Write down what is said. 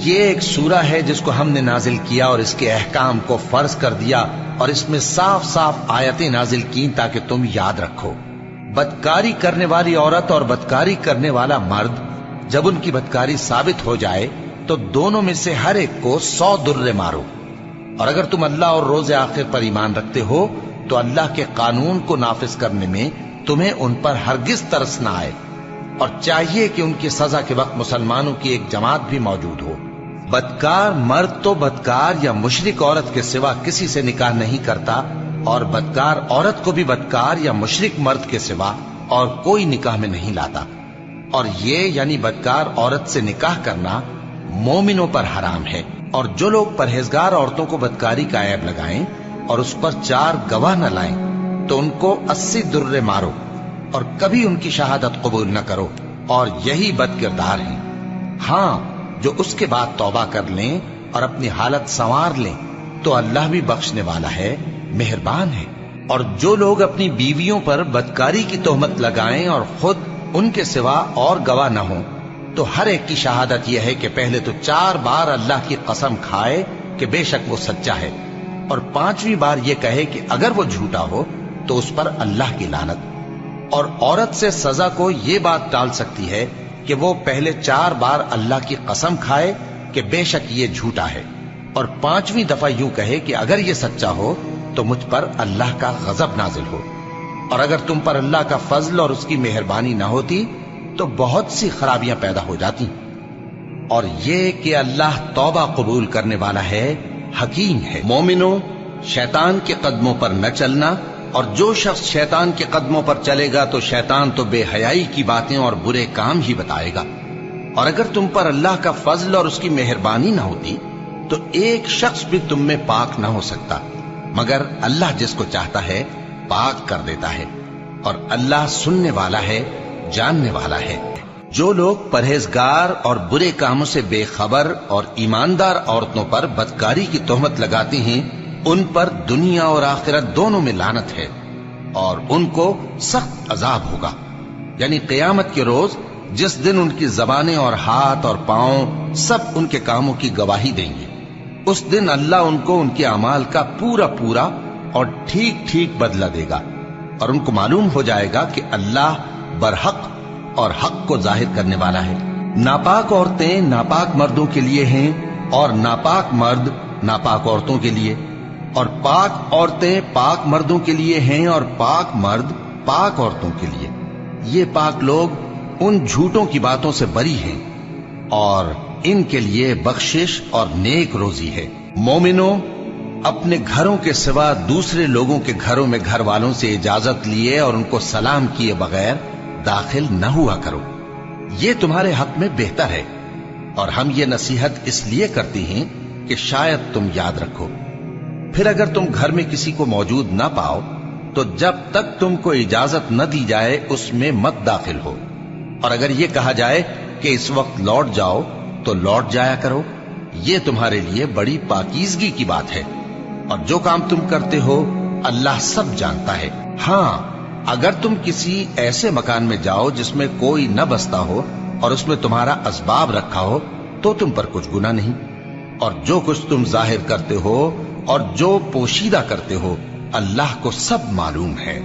یہ ایک سورہ ہے جس کو ہم نے نازل کیا اور اس کے احکام کو فرض کر دیا اور اس میں صاف صاف آیتیں نازل کی تاکہ تم یاد رکھو۔ بدکاری کرنے والی عورت اور بدکاری کرنے والا مرد جب ان کی بدکاری ثابت ہو جائے تو دونوں میں سے ہر ایک کو 100 درے مارو، اور اگر تم اللہ اور روز آخر پر ایمان رکھتے ہو تو اللہ کے قانون کو نافذ کرنے میں تمہیں ان پر ہرگز ترس نہ آئے، اور چاہیے کہ ان کی سزا کے وقت مسلمانوں کی ایک جماعت بھی موجود ہو۔ بدکار مرد تو بدکار یا مشرک عورت کے سوا کسی سے نکاح نہیں کرتا، اور بدکار عورت کو بھی بدکار یا مشرک مرد کے سوا اور کوئی نکاح میں نہیں لاتا، اور یہ یعنی بدکار عورت سے نکاح کرنا مومنوں پر حرام ہے۔ اور جو لوگ پرہیزگار عورتوں کو بدکاری کا عیب لگائیں اور اس پر 4 گواہ نہ لائیں تو ان کو 80 درے مارو، اور کبھی ان کی شہادت قبول نہ کرو، اور یہی بد کردار ہیں۔ ہاں، جو اس کے بعد توبہ کر لیں اور اپنی حالت سنوار لیں تو اللہ بھی بخشنے والا ہے، مہربان ہے۔ اور جو لوگ اپنی بیویوں پر بدکاری کی تہمت لگائیں اور خود ان کے سوا اور گواہ نہ ہوں تو ہر ایک کی شہادت یہ ہے کہ پہلے تو 4 بار اللہ کی قسم کھائے کہ بے شک وہ سچا ہے، اور 5ویں بار یہ کہے کہ اگر وہ جھوٹا ہو تو اس پر اللہ کی لعنت۔ اور عورت سے سزا کو یہ بات ٹال سکتی ہے کہ وہ پہلے 4 بار اللہ کی قسم کھائے کہ بے شک یہ جھوٹا ہے، اور 5ویں دفعہ یوں کہے کہ اگر یہ سچا ہو تو مجھ پر اللہ کا غضب نازل ہو۔ اور اگر تم پر اللہ کا فضل اور اس کی مہربانی نہ ہوتی تو بہت سی خرابیاں پیدا ہو جاتی۔ اور یہ کہ اللہ توبہ قبول کرنے والا ہے، حکیم ہے۔ مومنوں، شیطان کے قدموں پر نہ چلنا، اور جو شخص شیطان کے قدموں پر چلے گا تو شیطان تو بے حیائی کی باتیں اور برے کام ہی بتائے گا۔ اور اگر تم پر اللہ کا فضل اور اس کی مہربانی نہ ہوتی تو ایک شخص بھی تم میں پاک نہ ہو سکتا، مگر اللہ جس کو چاہتا ہے پاک کر دیتا ہے، اور اللہ سننے والا ہے، جاننے والا ہے۔ جو لوگ پرہیزگار اور برے کاموں سے بے خبر اور ایماندار عورتوں پر بدکاری کی تہمت لگاتے ہیں ان پر دنیا اور آخرت دونوں میں لعنت ہے، اور ان کو سخت عذاب ہوگا، یعنی قیامت کے روز جس دن ان کی زبانیں اور ہاتھ اور پاؤں سب ان کے کاموں کی گواہی دیں گے۔ اس دن اللہ ان کو ان کے اعمال کا پورا پورا اور ٹھیک ٹھیک بدلہ دے گا، اور ان کو معلوم ہو جائے گا کہ اللہ برحق اور حق کو ظاہر کرنے والا ہے۔ ناپاک عورتیں ناپاک مردوں کے لیے ہیں، اور ناپاک مرد ناپاک عورتوں کے لیے، اور پاک عورتیں پاک مردوں کے لیے ہیں، اور پاک مرد پاک عورتوں کے لیے۔ یہ پاک لوگ ان جھوٹوں کی باتوں سے بری ہیں، اور ان کے لیے بخشش اور نیک روزی ہے۔ مومنوں، اپنے گھروں کے سوا دوسرے لوگوں کے گھروں میں گھر والوں سے اجازت لیے اور ان کو سلام کیے بغیر داخل نہ ہوا کرو، یہ تمہارے حق میں بہتر ہے، اور ہم یہ نصیحت اس لیے کرتے ہیں کہ شاید تم یاد رکھو۔ پھر اگر تم گھر میں کسی کو موجود نہ پاؤ تو جب تک تم کو اجازت نہ دی جائے اس میں مت داخل ہو، اور اگر یہ کہا جائے کہ اس وقت لوٹ جاؤ تو لوٹ جایا کرو، یہ تمہارے لیے بڑی پاکیزگی کی بات ہے، اور جو کام تم کرتے ہو اللہ سب جانتا ہے۔ ہاں، اگر تم کسی ایسے مکان میں جاؤ جس میں کوئی نہ بستا ہو اور اس میں تمہارا اسباب رکھا ہو تو تم پر کچھ گناہ نہیں، اور جو کچھ تم ظاہر کرتے ہو اور جو پوشیدہ کرتے ہو اللہ کو سب معلوم ہے۔